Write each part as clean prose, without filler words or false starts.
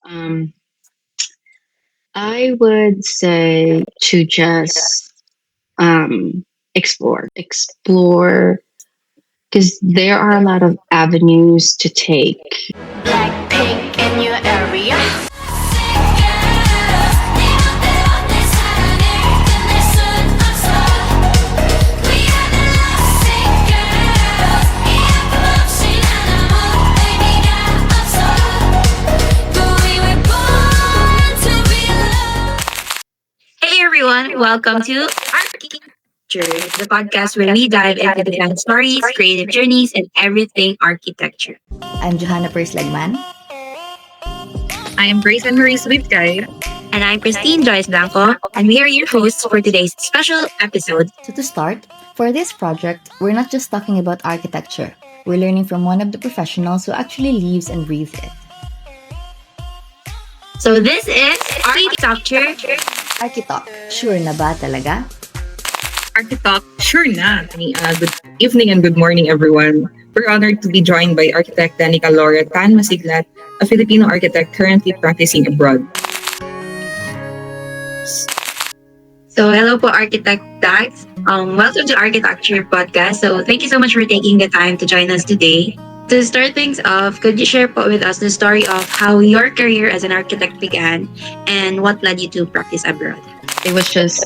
Um, I would say to just explore, because there are a lot of avenues to take. Blackpink in your area. Hey everyone, welcome to archiTALKture, the podcast where we dive into the design stories, creative journeys, and everything architecture. I'm Johanna Perslagman. I am Grace and Marie Swiftguy. And I'm Christine Joyce Blanco, and we are your hosts for today's special episode. So to start, for this project, we're not just talking about architecture. We're learning from one of the professionals who actually lives and breathes it. So this is archiTALKture. Architalk, sure na ba talaga? Architalk, sure na. Good evening and good morning, everyone. We're honored to be joined by architect Danica Laura Tan Masiglat, a Filipino architect currently practicing abroad. So hello po architect Dax. Welcome to archiTALKture podcast. So thank you so much for taking the time to join us today. To start things off, could you share po with us the story of how your career as an architect began and what led you to practice abroad? It was just,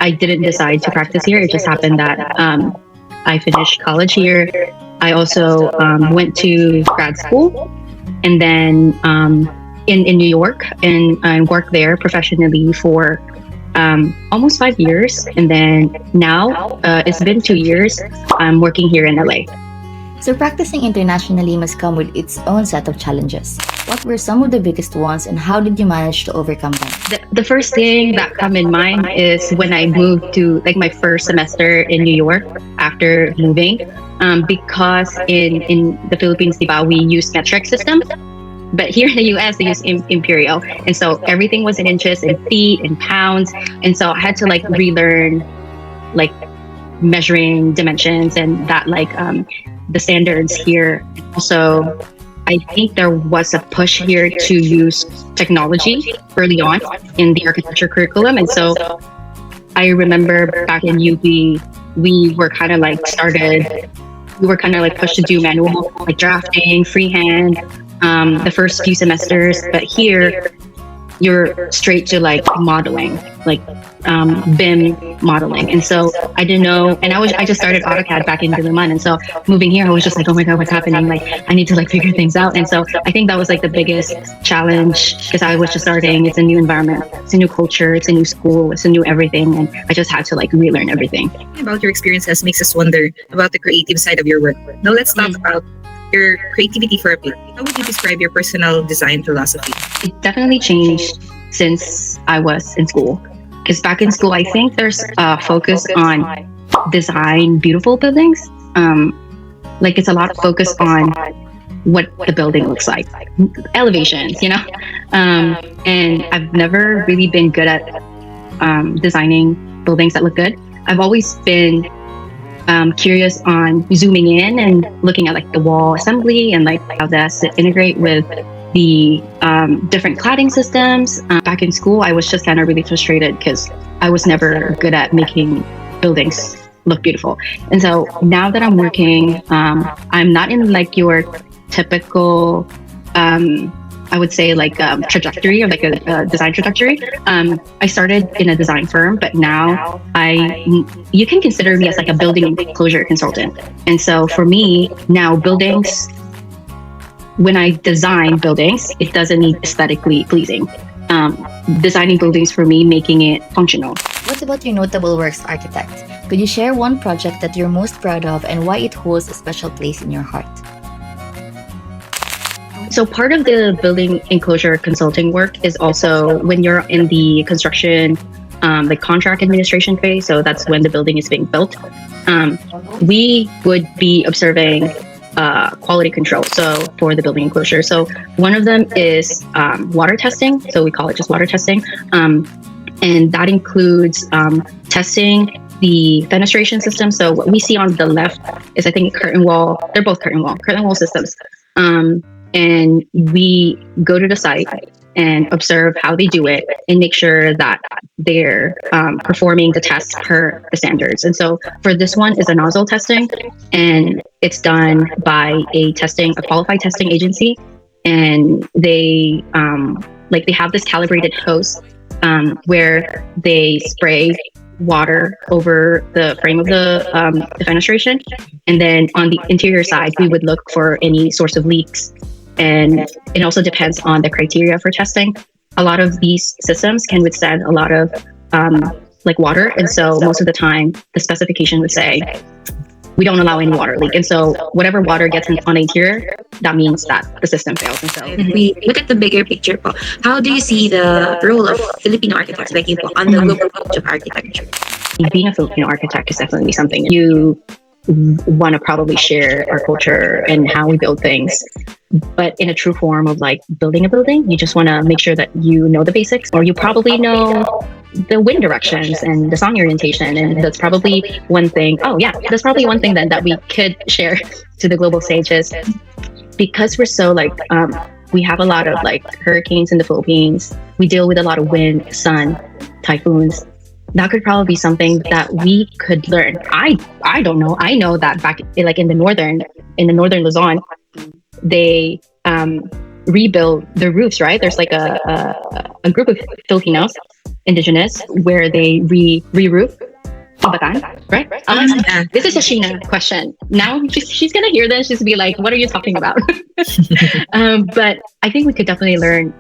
I didn't decide to practice here. It just happened that I finished college here. I also went to grad school and then in New York, and I worked there professionally for almost 5 years. And then now it's been 2 years. I'm working here in LA. So practicing internationally must come with its own set of challenges. What were some of the biggest ones and how did you manage to overcome them? The first thing that come in mind is when I moved to like my first semester in New York after moving, because in the Philippines, diba, we use metric system, but here in the US they use imperial, and so everything was in inches and feet and pounds, and so I had to like relearn like measuring dimensions and that the standards here. Also, I think there was a push here to use technology early on in the architecture curriculum. And so I remember back in UB, we were kind of like pushed to do manual, like drafting, freehand, the first few semesters. But here, you're straight to like modeling, like BIM modeling. And so I didn't know, and I just started AutoCAD back in Diliman, and so moving here I was just like, oh my god, what's happening, like I need to like figure things out. And so I think that was like the biggest challenge, because I was just starting. It's a new environment, it's a new culture, it's a new school, it's a new everything, and I just had to like relearn everything. About your experiences makes us wonder about the creative side of your work. Now let's talk about your creativity for a bit. How would you describe your personal design philosophy? It definitely changed since I was in school. Because back in school, I think there's a focus on design beautiful buildings. Like it's a lot of focus on what the building looks like, elevations, you know? And I've never really been good at designing buildings that look good. I've always been curious on zooming in and looking at like the wall assembly and like how that's integrate with the different cladding systems. Back in school, I was just kind of really frustrated because I was never good at making buildings look beautiful. And so now that I'm working, I'm not in like your typical, I would say like trajectory, or like a design trajectory. I started in a design firm, but now you can consider me as like a building enclosure consultant. And so for me now, buildings, when I design buildings, it doesn't need aesthetically pleasing. Designing buildings for me, making it functional. What about your notable works, architect? Could you share one project that you're most proud of and why it holds a special place in your heart? So part of the building enclosure consulting work is also when you're in the construction, like contract administration phase. So that's when the building is being built. We would be observing quality control, so for the building enclosure. So one of them is water testing. So we call it just water testing. And that includes testing the fenestration system. So what we see on the left is, I think, curtain wall. They're both curtain wall systems. and we go to the site and observe how they do it and make sure that they're performing the tests per the standards. And so for this one is a nozzle testing, and it's done by a qualified testing agency, and they they have this calibrated hose where they spray water over the frame of the fenestration, and then on the interior side we would look for any source of leaks. And it also depends on the criteria for testing. A lot of these systems can withstand a lot of water, and so most of the time the specification would say we don't allow any water leak. And so whatever water gets on the interior, that means that the system fails. And so If we look at the bigger picture po, how do you see the role of Filipino architects like you po on the global stage of architecture? being a Filipino architect is definitely something you want to probably share our culture and how we build things, but in a true form of like building a building. You just want to make sure that you know the basics, or you probably know the wind directions and the sun orientation, and that's probably one thing. Oh yeah, that's probably one thing then that we could share to the global stage is because we're so we have a lot of like hurricanes in the Philippines. We deal with a lot of wind, sun, typhoons. That could probably be something that we could learn. I don't know. I know that back like in the northern Luzon, they rebuild their roofs. Right, there's like a group of Filipinos, indigenous, where they re-roof. Batan, right? This is a Sheena question. Now she's gonna hear this. She's gonna be like, "What are you talking about?" But I think we could definitely learn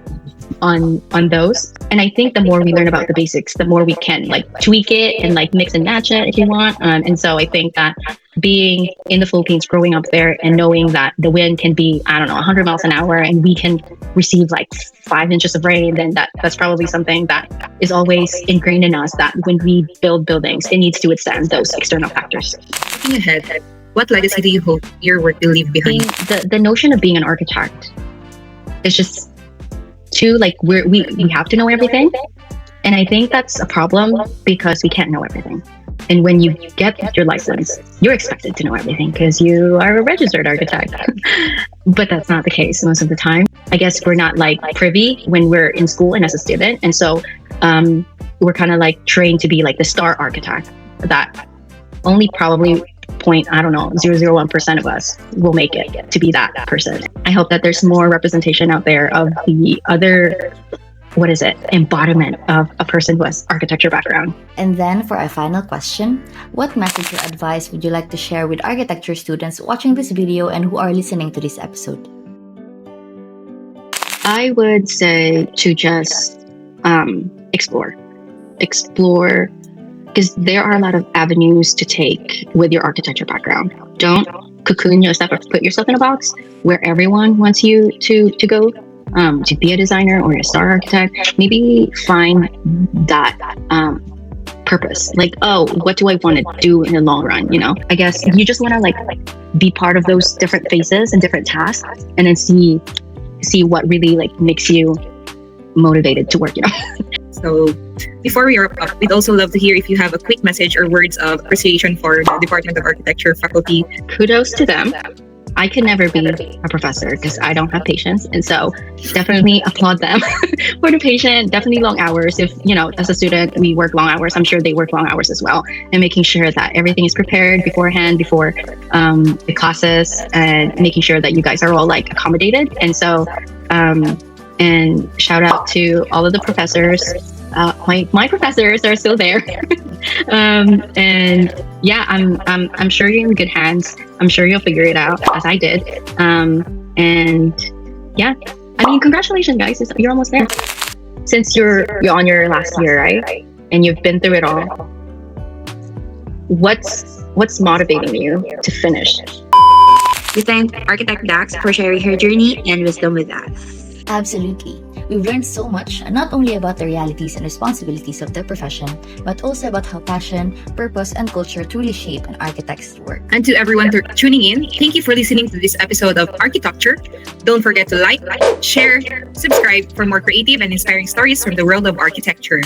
on those. And I think the more we learn about the basics, the more we can like tweak it and like mix and match it if you want. And so I think that being in the Philippines, growing up there, and knowing that the wind can be 100 miles an hour, and we can receive like 5 inches of rain, then that's probably something that is always ingrained in us, that when we build buildings, it needs to withstand those external factors. Looking ahead, what legacy do you hope your work will leave behind? The notion of being an architect is just too like we have to know everything, and I think that's a problem because we can't know everything. And when you get your license, you're expected to know everything because you are a registered architect. But that's not the case most of the time. I guess we're not like privy when we're in school and as a student. And so we're kind of like trained to be like the star architect that only probably 0.001% of us will make it to be that person. I hope that there's more representation out there of the other embodiment of a person who has architecture background. And then for our final question, what message or advice would you like to share with architecture students watching this video and who are listening to this episode? I would say to just explore, because there are a lot of avenues to take with your architecture background. Don't cocoon yourself or put yourself in a box where everyone wants you to go. To be a designer or a star architect. Maybe find that purpose. Like, oh, what do I want to do in the long run? I guess you just want to like be part of those different phases and different tasks, and then see what really like makes you motivated to work. So before we wrap up, we'd also love to hear if you have a quick message or words of appreciation for the Department of Architecture faculty. Kudos to them. I could never be a professor because I don't have patience. And so definitely applaud them for the patient, definitely long hours. If, as a student, we work long hours, I'm sure they work long hours as well. And making sure that everything is prepared beforehand, before the classes, and making sure that you guys are all like accommodated. And so, and shout out to all of the professors. My professors are still there. And yeah, I'm sure you're in good hands. I'm sure you'll figure it out as I did. And yeah, congratulations guys, you're almost there. Since you're on your last year, right? And you've been through it all. What's motivating you to finish? We thank Architect Dax for sharing her journey and wisdom with us. Absolutely. We've learned so much, not only about the realities and responsibilities of their profession, but also about how passion, purpose, and culture truly shape an architect's work. And to everyone tuning in, thank you for listening to this episode of archiTALKture. Don't forget to like, share, subscribe for more creative and inspiring stories from the world of architecture.